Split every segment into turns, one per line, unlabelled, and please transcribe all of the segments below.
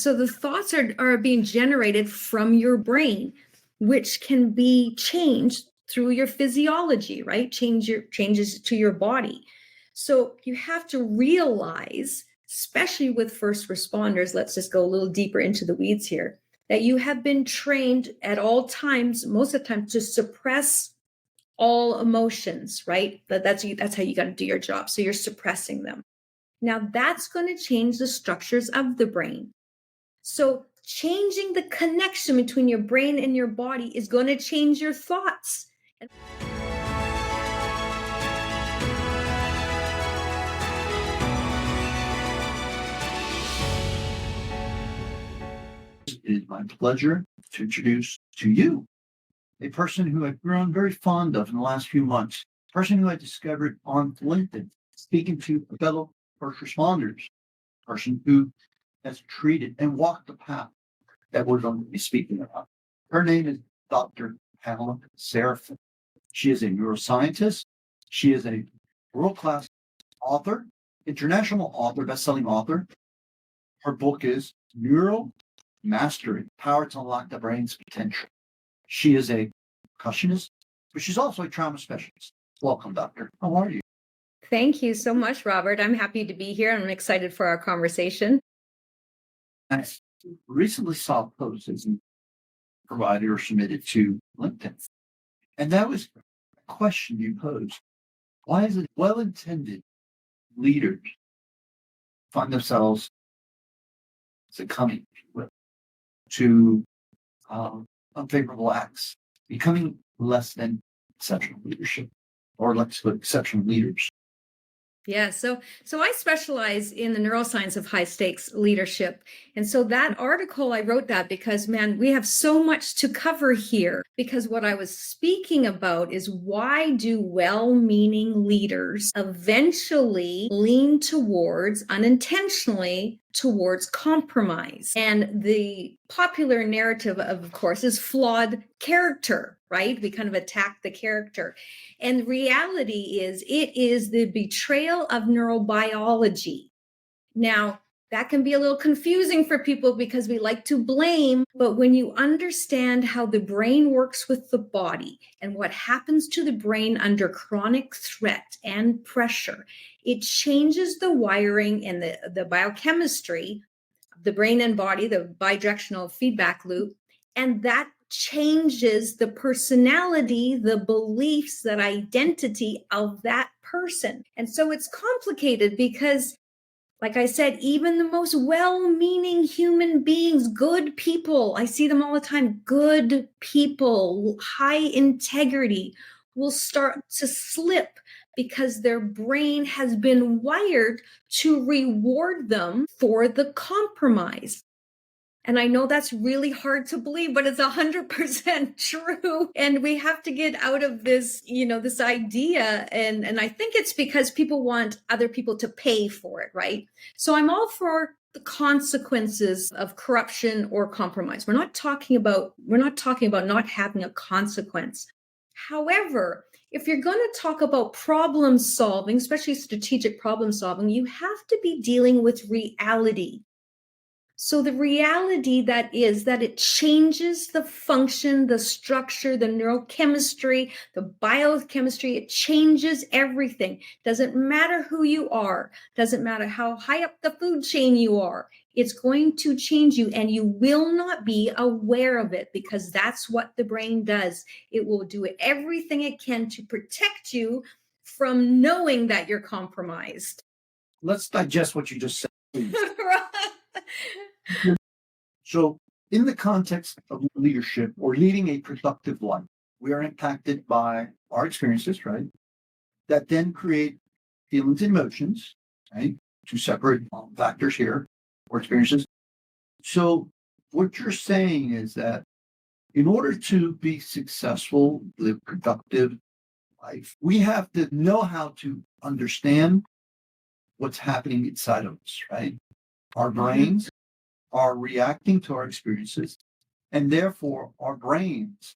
So the thoughts are being generated from your brain, which can be changed through your physiology, right? Changes to your body. So you have to realize, especially with first responders, let's just go a little deeper into the weeds here, that you have been trained at all times, most of the time, to suppress all emotions, right? That's how you got to do your job. So you're suppressing them. Now that's going to change the structures of the brain. So changing the connection between your brain and your body is going to change your thoughts.
It is my pleasure to introduce to you a person who I've grown very fond of in the last few months, a person who I discovered on LinkedIn, speaking to fellow first responders, a person who has treated and walked the path that we're going to be speaking about. Her name is Dr. Pamela Seraphine. She is a neuroscientist. She is a world-class author, international author, best-selling author. Her book is Neural Mastery, Power to Unlock the Brain's Potential. She is a percussionist, but she's also a trauma specialist. Welcome, doctor. How are you?
Thank you so much, Robert. I'm happy to be here. I'm excited for our conversation.
I recently saw a post that you provided or submitted to LinkedIn, and that was a question you posed. Why is it well-intended leaders find themselves succumbing, if you will, to unfavorable acts, becoming less than exceptional leadership, or let's put exceptional leaders?
Yeah, so I specialize in the neuroscience of high stakes leadership. And so that article, I wrote that because, man, we have so much to cover here. Because what I was speaking about is, why do well-meaning leaders eventually lean towards, unintentionally, towards compromise? And the popular narrative, of course, is flawed character, right? We kind of attack the character. And reality is, it is the betrayal of neurobiology. Now, that can be a little confusing for people because we like to blame, but when you understand how the brain works with the body and what happens to the brain under chronic threat and pressure, it changes the wiring and the biochemistry of the brain and body, the bidirectional feedback loop, and that changes the personality, the beliefs, that identity of that person. And so it's complicated because, like I said, even the most well-meaning human beings, good people, I see them all the time, good people, high integrity, will start to slip because their brain has been wired to reward them for the compromise. And I know that's really hard to believe, but it's 100% true. And we have to get out of this, this idea. And I think it's because people want other people to pay for it, right? So I'm all for the consequences of corruption or compromise. We're not talking about not having a consequence. However, if you're going to talk about problem solving, especially strategic problem solving, you have to be dealing with reality. So the reality that is that it changes the function, the structure, the neurochemistry, the biochemistry. It changes everything. Doesn't matter who you are. Doesn't matter how high up the food chain you are. It's going to change you, and you will not be aware of it, because that's what the brain does. It will do everything it can to protect you from knowing that you're compromised.
Let's digest what you just said, please. So, in the context of leadership or leading a productive life, we are impacted by our experiences, right? That then create feelings and emotions, right? Two separate factors here, or experiences. So, what you're saying is that in order to be successful, live productive life, we have to know how to understand what's happening inside of us, right? Our brains are reacting to our experiences, and therefore our brains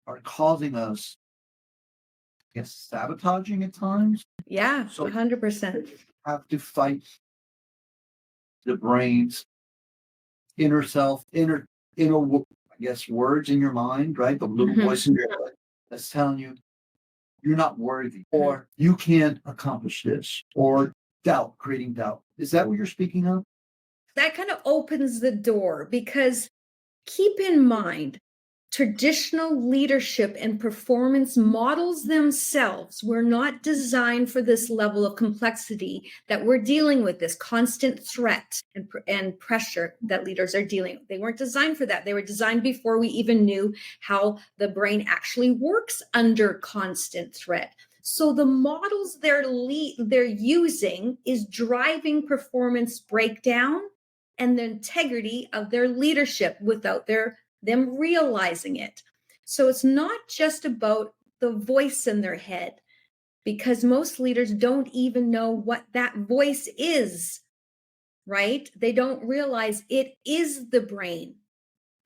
are causing us, I guess, sabotaging at times.
Yeah,
So
100%.
have to fight the brain's inner self, I guess, words in your mind, right? The little voice in your head that's telling you you're not worthy, or you can't accomplish this, or doubt, creating doubt. Is that what you're speaking of?
That kind of opens the door because keep in mind, traditional leadership and performance models themselves were not designed for this level of complexity that we're dealing with, this constant threat and pressure that leaders are dealing with. They weren't designed for that. They were designed before we even knew how the brain actually works under constant threat. So the models they're using is driving performance breakdown and the integrity of their leadership without them realizing it. So it's not just about the voice in their head, because most leaders don't even know what that voice is, right? They don't realize it is the brain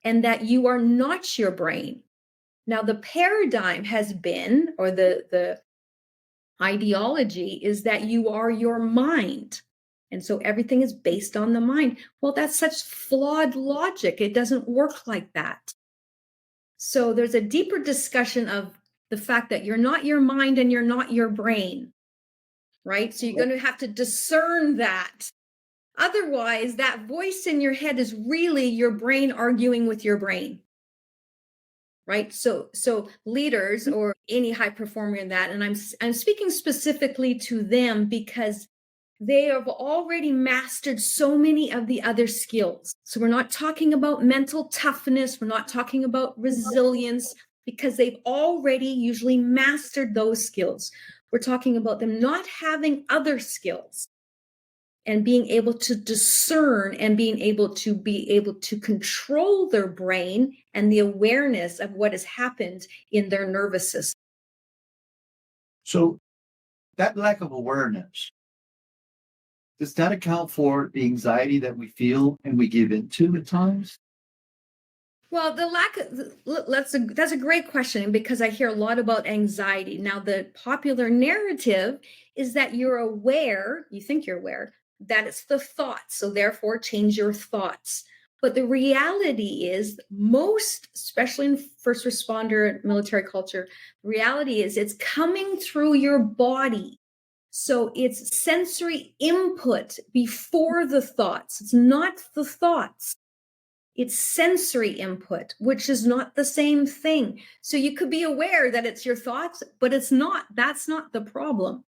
and that you are not your brain. Now, the paradigm has been, or the ideology is that you are your mind. And so everything is based on the mind. Well, that's such flawed logic. It doesn't work like that. So there's a deeper discussion of the fact that you're not your mind and you're not your brain, right? So you're going to have to discern that. Otherwise, that voice in your head is really your brain arguing with your brain, right? So leaders or any high performer in that, and I'm speaking specifically to them because they have already mastered so many of the other skills. So we're not talking about mental toughness. We're not talking about resilience because they've already usually mastered those skills. We're talking about them not having other skills and being able to discern and being able to control their brain and the awareness of what has happened in their nervous system.
So that lack of awareness, does that account for the anxiety that we feel and we give into at times?
Well, that's a great question because I hear a lot about anxiety. Now, the popular narrative is that you're aware, you think you're aware, that it's the thoughts. So therefore change your thoughts. But the reality is most, especially in first responder military culture, reality is it's coming through your body. So it's sensory input before the thoughts. It's not the thoughts. It's sensory input, which is not the same thing. So you could be aware that it's your thoughts, but it's not. That's not the problem.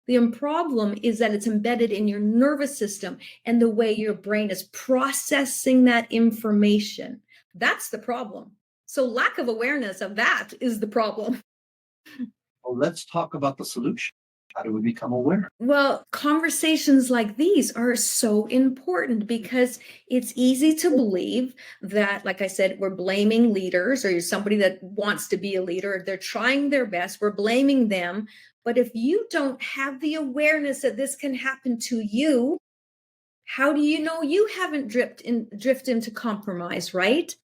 The problem is that it's embedded in your nervous system and the way your brain is processing that information. That's the problem. So lack of awareness of that is the problem.
Well, let's talk about the solution. How do we become aware?
Well, conversations like these are so important because it's easy to believe that, like I said, we're blaming leaders or you're somebody that wants to be a leader. They're trying their best. We're blaming them. But if you don't have the awareness that this can happen to you, how do you know you haven't drift into compromise, right?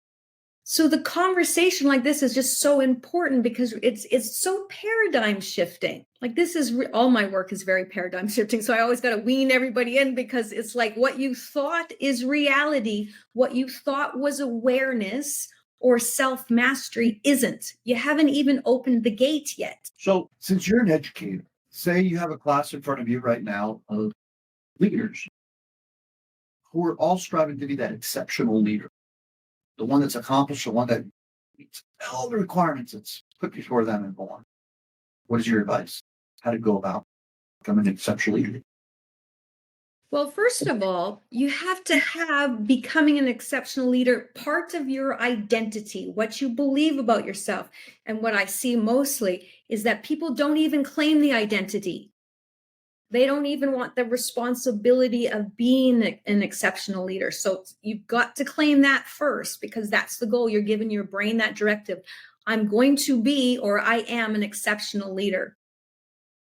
So the conversation like this is just so important because it's so paradigm shifting. Like this is all my work is very paradigm shifting. So I always got to wean everybody in because it's like what you thought is reality, what you thought was awareness or self-mastery isn't. You haven't even opened the gate yet.
So since you're an educator, say you have a class in front of you right now of leaders who are all striving to be that exceptional leader, the one that's accomplished, the one that meets all the requirements that's put before them and born. What is your advice? How to go about becoming an exceptional leader?
Well, first of all, you have to have becoming an exceptional leader part of your identity, what you believe about yourself. And what I see mostly is that people don't even claim the identity. They don't even want the responsibility of being an exceptional leader. So you've got to claim that first because that's the goal. You're giving your brain that directive. I'm going to be, or I am an exceptional leader.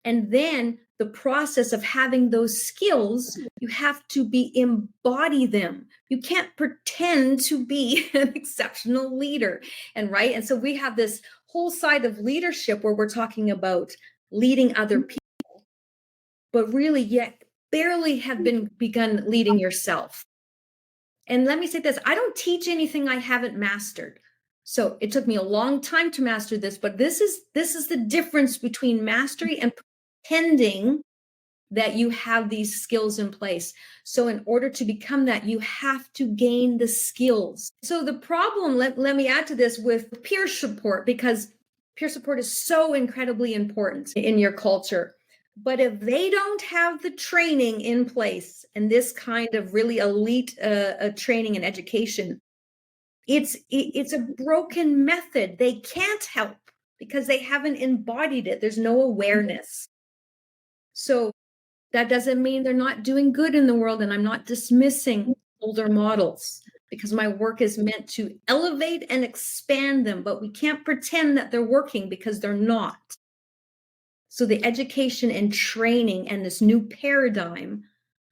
And then the process of having those skills, you have to embody them. You can't pretend to be an exceptional leader. And right. And so we have this whole side of leadership where we're talking about leading other people, but really yet barely have begun leading yourself. And let me say this, I don't teach anything I haven't mastered. So it took me a long time to master this, but this is the difference between mastery and pretending that you have these skills in place. So in order to become that, you have to gain the skills. So the problem, let me add to this with peer support, because peer support is so incredibly important in your culture. But if they don't have the training in place and this kind of really elite training and education, it's a broken method. They can't help because they haven't embodied it. There's no awareness. So that doesn't mean they're not doing good in the world. And I'm not dismissing older models, because my work is meant to elevate and expand them, but we can't pretend that they're working because they're not. So the education and training and this new paradigm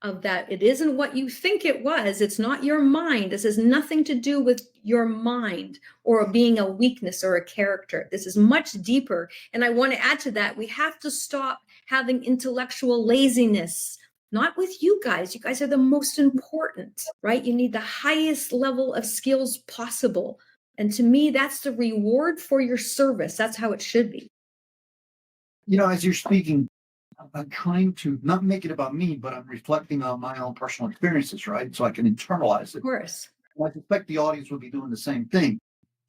of that, it isn't what you think it was. It's not your mind. This has nothing to do with your mind or being a weakness or a character. This is much deeper. And I want to add to that, we have to stop having intellectual laziness. Not with you guys. You guys are the most important, right? You need the highest level of skills possible. And to me, that's the reward for your service. That's how it should be.
As you're speaking, I'm trying to not make it about me, but I'm reflecting on my own personal experiences, right? So I can internalize it.
Of course.
And I suspect the audience will be doing the same thing.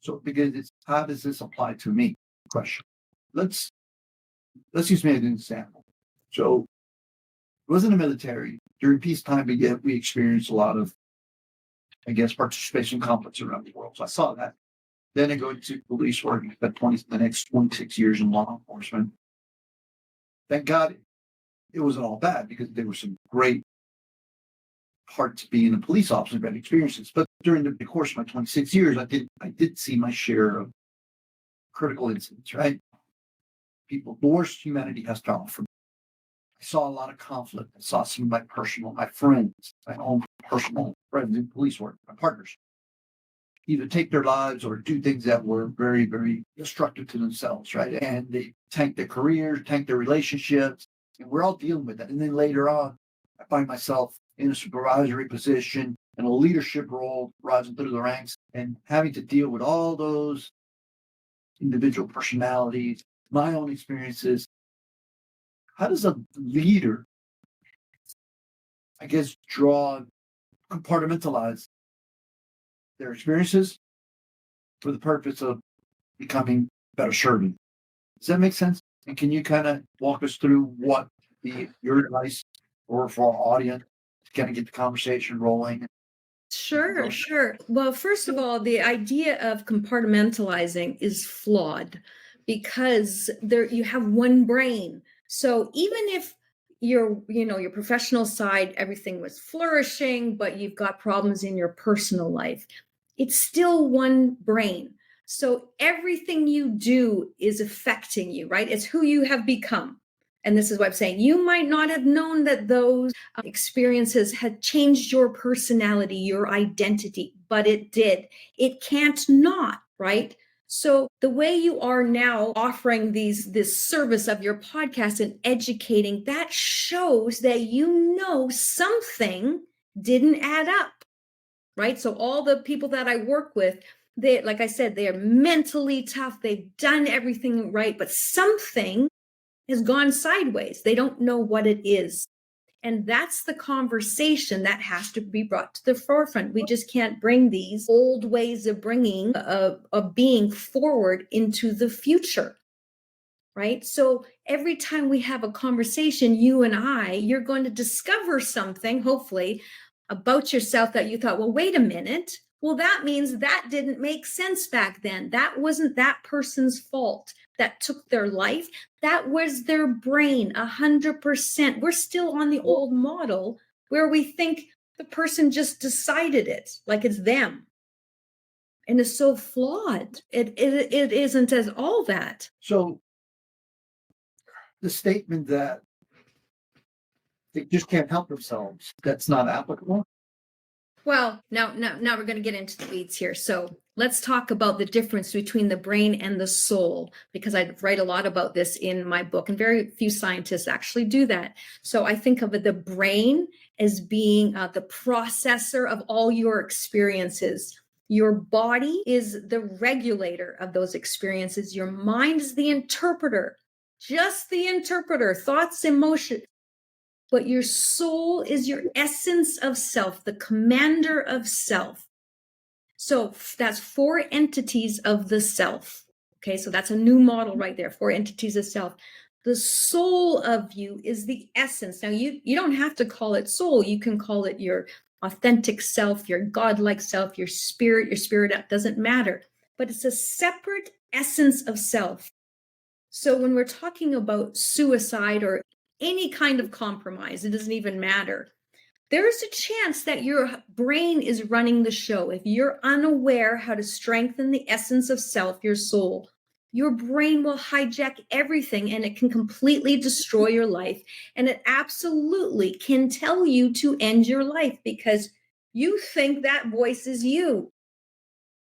So because it's, how does this apply to me? Question. Let's use me as an example. So I was in the military during peacetime, but yet we experienced a lot of, participation conflicts around the world. So I saw that. Then I go into police work and spent the next 26 years in law enforcement. Thank God it wasn't all bad, because there were some great parts of being a police officer, bad experiences. But during the course of my 26 years, I did see my share of critical incidents, right? The worst humanity has to offer. I saw a lot of conflict. I saw some of my friends, my own personal friends in police work, my partners, either take their lives or do things that were very, very destructive to themselves, right? And they tank their careers, tank their relationships, and we're all dealing with that. And then later on, I find myself in a supervisory position and a leadership role, rising through the ranks and having to deal with all those individual personalities, my own experiences. How does a leader, compartmentalize their experiences for the purpose of becoming better servant? Does that make sense? And can you kind of walk us through what your advice or for our audience to kind of get the conversation rolling?
Sure. Well, first of all, the idea of compartmentalizing is flawed, because you have one brain. So even if your professional side, everything was flourishing, but you've got problems in your personal life, it's still one brain. So everything you do is affecting you, right? It's who you have become. And this is what I'm saying. You might not have known that those experiences had changed your personality, your identity, but it did. It can't not, right? So the way you are now offering this service of your podcast and educating, that shows that something didn't add up, right? So all the people that I work with, they, like I said, they are mentally tough. They've done everything right, but something has gone sideways. They don't know what it is. And that's the conversation that has to be brought to the forefront. We just can't bring these old ways of bringing of being forward into the future, right? So every time we have a conversation, you and you're going to discover something, hopefully, about yourself that you thought, well, wait a minute. Well, that means that didn't make sense back then. That wasn't that person's fault that took their life. That was their brain, 100%. We're still on the old model where we think the person just decided it, like it's them. And it's so flawed. It isn't as all that.
So the statement that they just can't help themselves, that's not applicable.
Well, now we're going to get into the weeds here. So let's talk about the difference between the brain and the soul, because I write a lot about this in my book, and very few scientists actually do that. So I think of the brain as being the processor of all your experiences. Your body is the regulator of those experiences. Your mind is the interpreter, just the interpreter, thoughts, emotions. But your soul is your essence of self, the commander of self. So that's 4 entities of the self. Okay, so that's a new model right there, 4 entities of self. The soul of you is the essence. Now, you don't have to call it soul. You can call it your authentic self, your godlike self, your spirit, doesn't matter. But it's a separate essence of self. So when we're talking about suicide or any kind of compromise, it doesn't even matter. There's a chance that your brain is running the show. If you're unaware how to strengthen the essence of self, your soul, your brain will hijack everything and it can completely destroy your life. And it absolutely can tell you to end your life because you think that voice is you,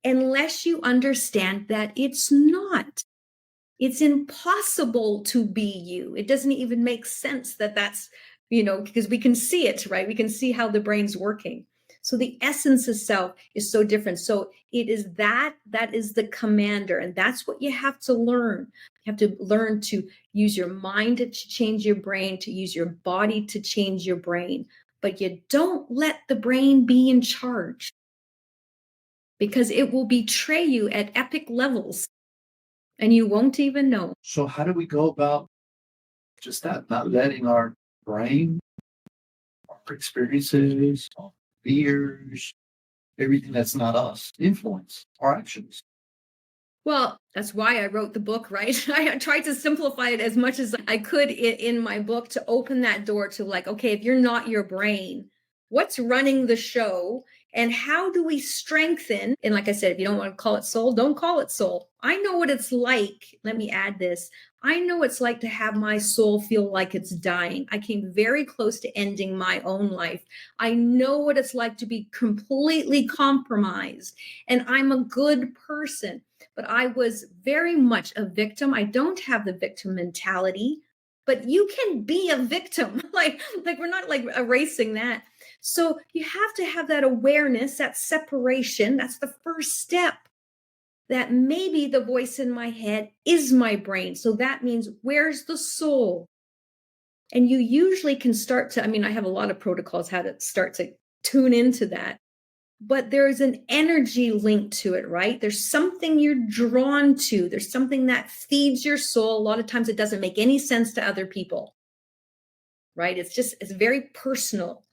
unless you understand that it's not. It's impossible to be you. It doesn't even make sense that that's, because we can see it, right? We can see how the brain's working. So the essence of self is so different. So it is that is the commander. And that's what you have to learn. You have to learn to use your mind to change your brain, to use your body to change your brain. But you don't let the brain be in charge because it will betray you at epic levels. And you won't even know.
So how do we go about just that, not letting our brain, our experiences, our fears, everything that's not us influence our actions?
Well, that's why I wrote the book, right? I tried to simplify it as much as I could in my book to open that door to okay, if you're not your brain, what's running the show? And how do we strengthen? And like I said, if you don't want to call it soul, don't call it soul. I know what it's like. Let me add this. I know it's like to have my soul feel like it's dying. I came very close to ending my own life. I know what it's like to be completely compromised. And I'm a good person, but I was very much a victim. I don't have the victim mentality, but you can be a victim. like we're not erasing that. So you have to have that awareness, that separation. That's the first step. That maybe the voice in my head is my brain. So that means where's the soul? And you usually can start to, I have a lot of protocols how to start to tune into that. But there's an energy linked to it, right? There's something you're drawn to. There's something that feeds your soul. A lot of times it doesn't make any sense to other people, right? It's very personal.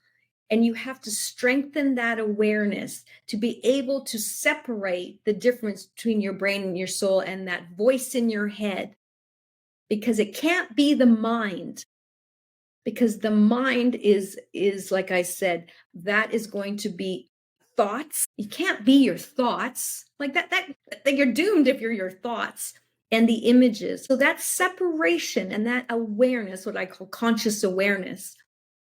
And you have to strengthen that awareness to be able to separate the difference between your brain and your soul and that voice in your head. Because it can't be the mind. Because the mind is like I said, that is going to be thoughts. You can't be your thoughts. Like that you're doomed if you're your thoughts and the images. So that separation and that awareness, what I call conscious awareness,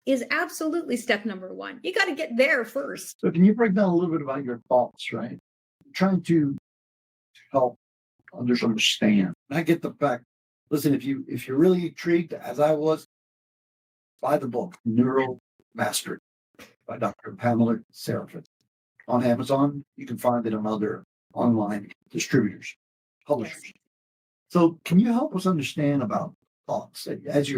is absolutely step number 1. You got to get there first.
So can you break down a little bit about your thoughts, right? I'm trying to help others understand. And I get the fact, listen, if you're really intrigued, as I was, buy the book, Neuro Mastery by Dr. Pamela Seraphine. On Amazon, you can find it on other online distributors, publishers. Yes. So can you help us understand about thoughts as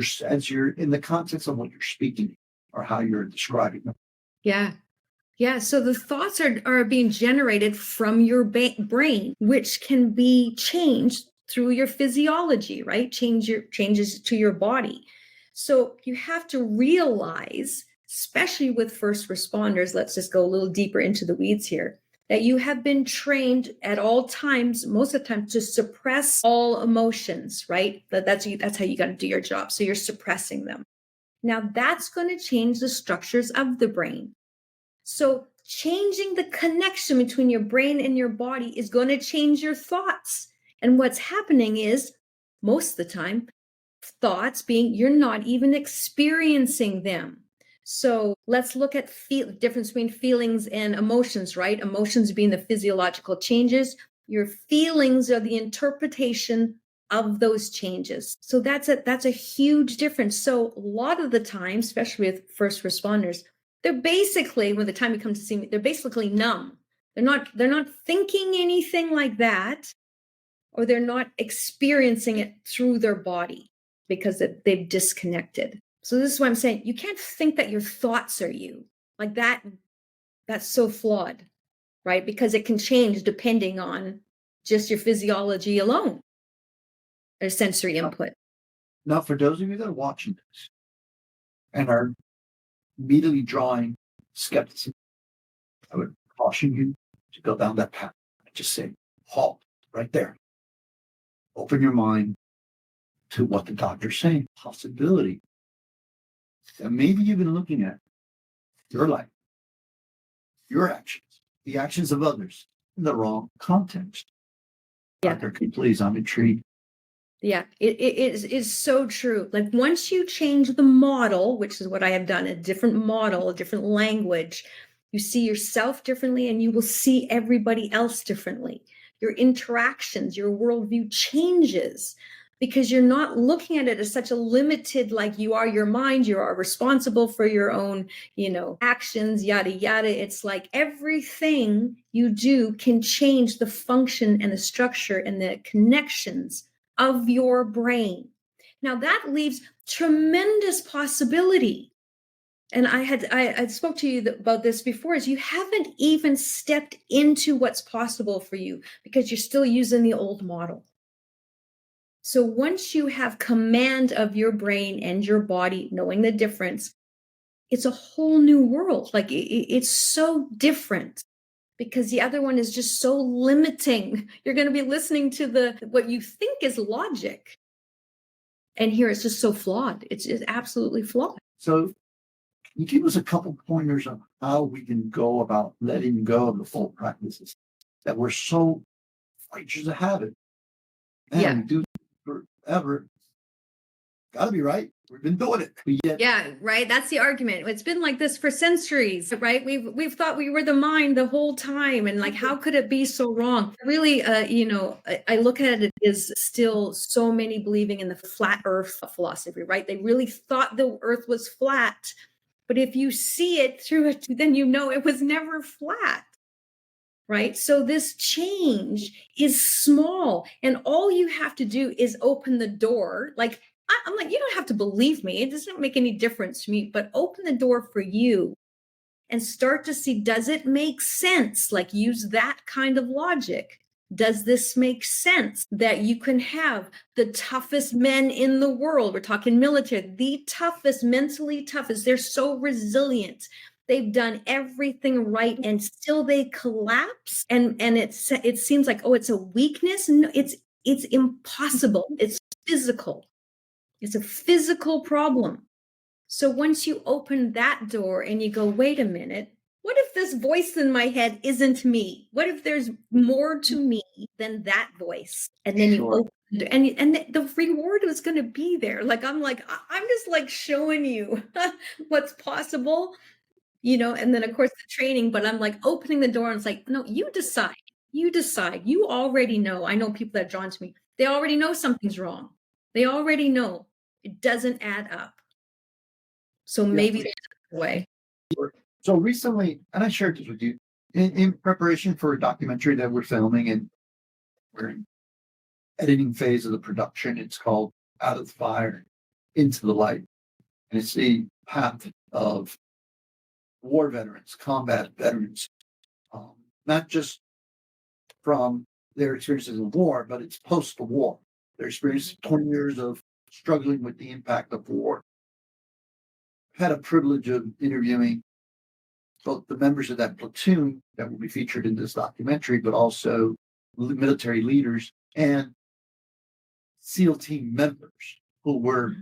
you're in the context of what you're speaking or how you're describing them?
Yeah. So the thoughts are being generated from your brain, which can be changed through your physiology, right? Changes to your body. So you have to realize, especially with first responders, let's just go a little deeper into the weeds here, that you have been trained at all times, most of the time, to suppress all emotions, right? That's how you got to do your job. So you're suppressing them. Now that's going to change the structures of the brain. So changing the connection between your brain and your body is going to change your thoughts. And what's happening is, most of the time, thoughts being you're not even experiencing them. So let's look at the difference between feelings and emotions, right? Emotions being the physiological changes. Your feelings are the interpretation of those changes. So that's a huge difference. So a lot of the time, especially with first responders, they're basically, when the time you come to see me, they're basically numb. They're not thinking anything like that, or they're not experiencing it through their body because they've disconnected. So this is why I'm saying you can't think that your thoughts are you. Like that, that's so flawed, right? Because it can change depending on just your physiology alone or sensory input.
Now, for those of you that are watching this and are immediately drawing skepticism, I would caution you to go down that path and just say, halt right there. Open your mind to what the doctor's saying, possibility. And maybe you've been looking at your life, your actions, the actions of others in the wrong context.
Yeah.
Dr. Key, please, I'm intrigued.
Yeah, it is so true. Like once you change the model, which is what I have done, a different model, a different language, you see yourself differently and you will see everybody else differently. Your interactions, your worldview changes because you're not looking at it as such a limited, like you are your mind, you are responsible for your own, actions, yada, yada. It's like everything you do can change the function and the structure and the connections of your brain. Now that leaves tremendous possibility. And I spoke to you about this before, is you haven't even stepped into what's possible for you because you're still using the old model. So once you have command of your brain and your body, knowing the difference, it's a whole new world. Like it's so different because the other one is just so limiting. You're going to be listening to what you think is logic. And here it's just so flawed. It's just absolutely flawed.
So, can you give us a couple pointers on how we can go about letting go of the full practices that we're so creatures of habit? And
Yeah.
we do forever. Gotta be right. We've been doing it.
Yeah, right. That's the argument. It's been like this for centuries, right? We've thought we were the mind the whole time, and like, how could it be so wrong? Really, I look at it as still so many believing in the flat Earth philosophy, right? They really thought the Earth was flat, but if you see it through it, then you know it was never flat. Right. So this change is small, and all you have to do is open the door. Like, I'm like, you don't have to believe me. It doesn't make any difference to me, but open the door for you and start to see, does it make sense? Like, use that kind of logic. Does this make sense that you can have the toughest men in the world? We're talking military, the toughest, mentally toughest. They're so resilient. They've done everything right and still they collapse. And it seems like, oh, it's a weakness. No, it's impossible. It's physical. It's a physical problem. So once you open that door and you go, wait a minute, what if this voice in my head isn't me? What if there's more to me than that voice? And then you open it, and the reward was going to be there. Like, I'm just like showing you what's possible, and then of course the training, but I'm like opening the door and it's like, no, you decide. You decide. You already know. I know people that are drawn to me. They already know something's wrong. They already know it doesn't add up. So maybe there's a way.
So recently, and I shared this with you, in preparation for a documentary that we're filming, and we're in editing phase of the production. It's called Out of the Fire, Into the Light. And it's the path of war veterans, combat veterans, not just from their experiences in war, but it's post the war. Their experience, 20 years of struggling with the impact of war. Had a privilege of interviewing both the members of that platoon that will be featured in this documentary, but also military leaders and SEAL team members who were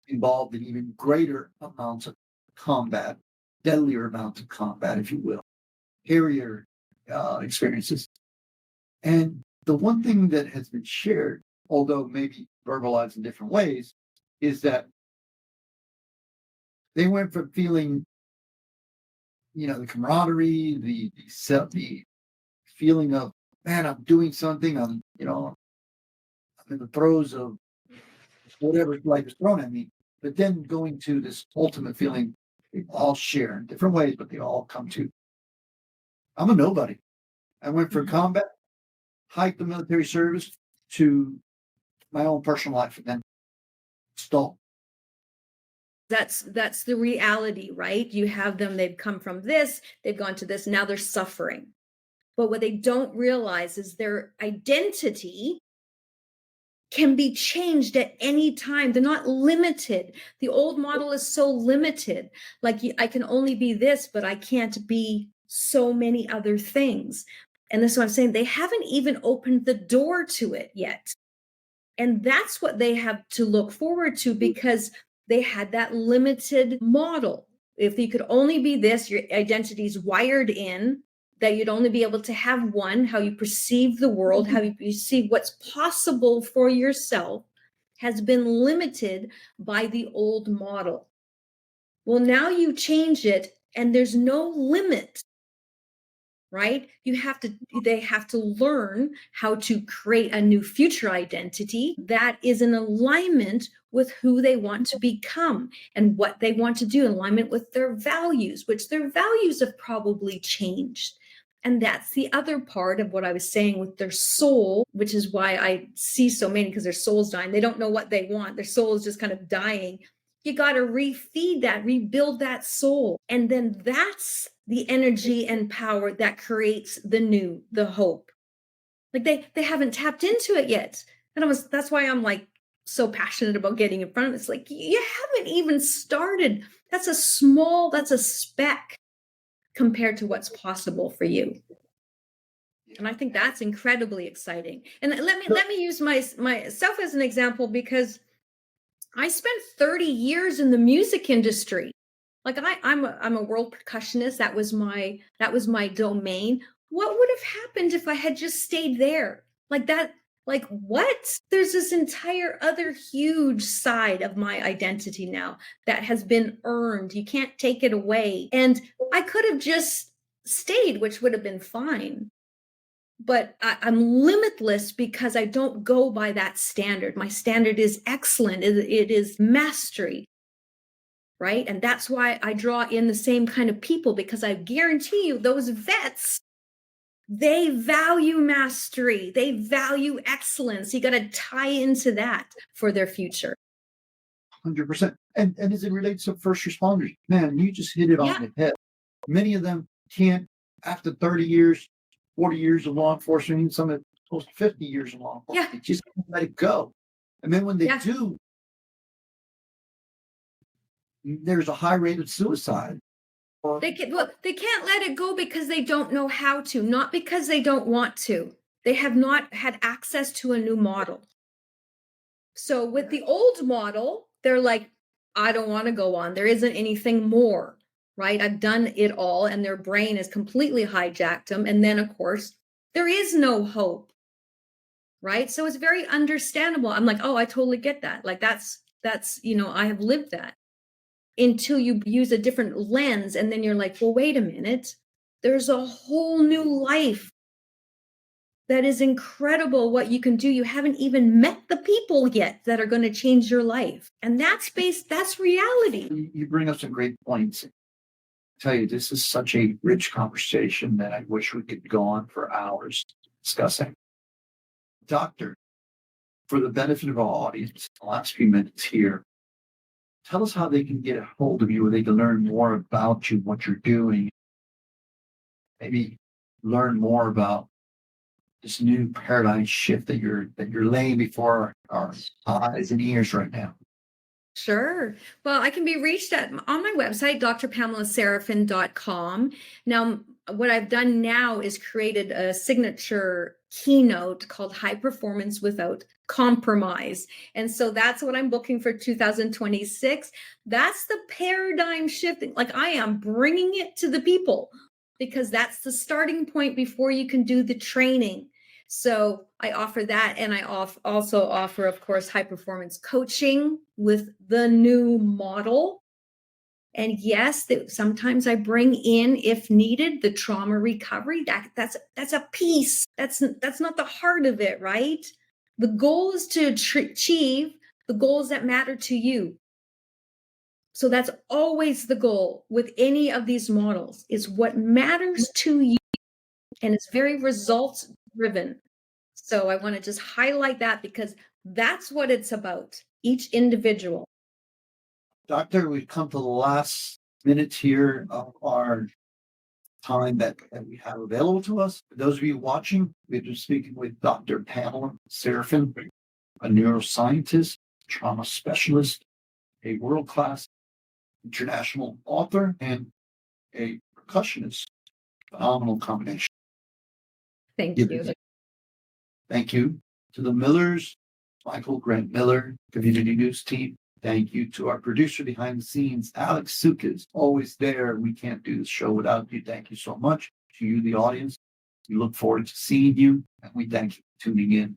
involved in even greater amounts of combat, deadlier amounts of combat, if you will, hairier experiences. And the one thing that has been shared, although maybe verbalized in different ways, is that they went from feeling, the camaraderie, the feeling of, man, I'm doing something. I'm in the throes of whatever life is thrown at me. But then going to this ultimate feeling, They all share in different ways, but they all come to, I'm a nobody. I went from combat, hiked the military service to my own personal life and then stalled.
That's the reality, right? You have them, they've come from this, they've gone to this, now they're suffering. But what they don't realize is their identity can be changed at any time. They're not limited. The old model is so limited. Like I can only be this, but I can't be so many other things. And that's what I'm saying. They haven't even opened the door to it yet. And that's what they have to look forward to, because they had that limited model. If you could only be this, your identity is wired in that you'd only be able to have one. How you perceive the world, how you perceive what's possible for yourself has been limited by the old model. Well, now you change it and there's no limit, right? They have to learn how to create a new future identity that is in alignment with who they want to become and what they want to do, in alignment with their values, which their values have probably changed. And that's the other part of what I was saying with their soul, which is why I see so many, because their soul's dying. They don't know what they want. Their soul is just kind of dying. You got to refeed that, rebuild that soul. And then that's the energy and power that creates the new, the hope. Like they haven't tapped into it yet. And that's why I'm like so passionate about getting in front of it. It's like, you haven't even started. That's a speck compared to what's possible for you. And I think that's incredibly exciting. And let me use myself as an example, because I spent 30 years in the music industry. Like I'm a world percussionist. That was my domain. What would have happened if I had just stayed there? Like that, like what? There's this entire other huge side of my identity now that has been earned. You can't take it away. And I could have just stayed, which would have been fine. But I'm limitless because I don't go by that standard. My standard is excellent. It is mastery, right? And that's why I draw in the same kind of people, because I guarantee you those vets, they value mastery. They value excellence. You got to tie into that for their future.
100%. And as it relates to first responders, man, you just hit it on the head. Many of them can't, after 30 years, 40 years of law enforcement, even some of close to 50 years of law enforcement, they just can't let it go. And then when they do, there's a high rate of suicide.
They can't let it go because they don't know how to, not because they don't want to. They have not had access to a new model. So with the old model, they're like, I don't want to go on. There isn't anything more, right? I've done it all, and their brain has completely hijacked them. And then, of course, there is no hope, right? So it's very understandable. I'm like, oh, I totally get that. Like that's, I have lived that. Until you use a different lens, and then you're like, well, wait a minute. There's a whole new life that is incredible what you can do. You haven't even met the people yet that are going to change your life. And that's reality.
You bring up some great points. I tell you, this is such a rich conversation that I wish we could go on for hours discussing. Doctor, for the benefit of our audience, the last few minutes here, tell us how they can get a hold of you, or they can learn more about you, what you're doing. Maybe learn more about this new paradigm shift that you're laying before our eyes and ears right now.
Sure. Well, I can be reached on my website, drpamelaseraphine.com. Now, what I've done now is created a signature keynote called High Performance Without Compromise. And so that's what I'm booking for 2026. That's the paradigm shifting. Like I am bringing it to the people, because that's the starting point before you can do the training. So I offer that. And I also offer, of course, high performance coaching with the new model. And yes, sometimes I bring in, if needed, the trauma recovery. That's a piece. That's not the heart of it, right? The goal is to achieve the goals that matter to you. So that's always the goal with any of these models, is what matters to you, and it's very results driven. So I want to just highlight that because that's what it's about, each individual.
Doctor, we've come to the last minutes here of our time that we have available to us. For those of you watching, we've been speaking with Dr. Pamela Seraphine, a neuroscientist, trauma specialist, a world-class international author, and a percussionist. Phenomenal combination.
Thank
Give
you.
it. Thank you to the Millers, Michael Grant Miller, Community News Team. Thank you to our producer behind the scenes, Alex Sukas, always there. We can't do this show without you. Thank you so much. To you, the audience, we look forward to seeing you, and we thank you for tuning in.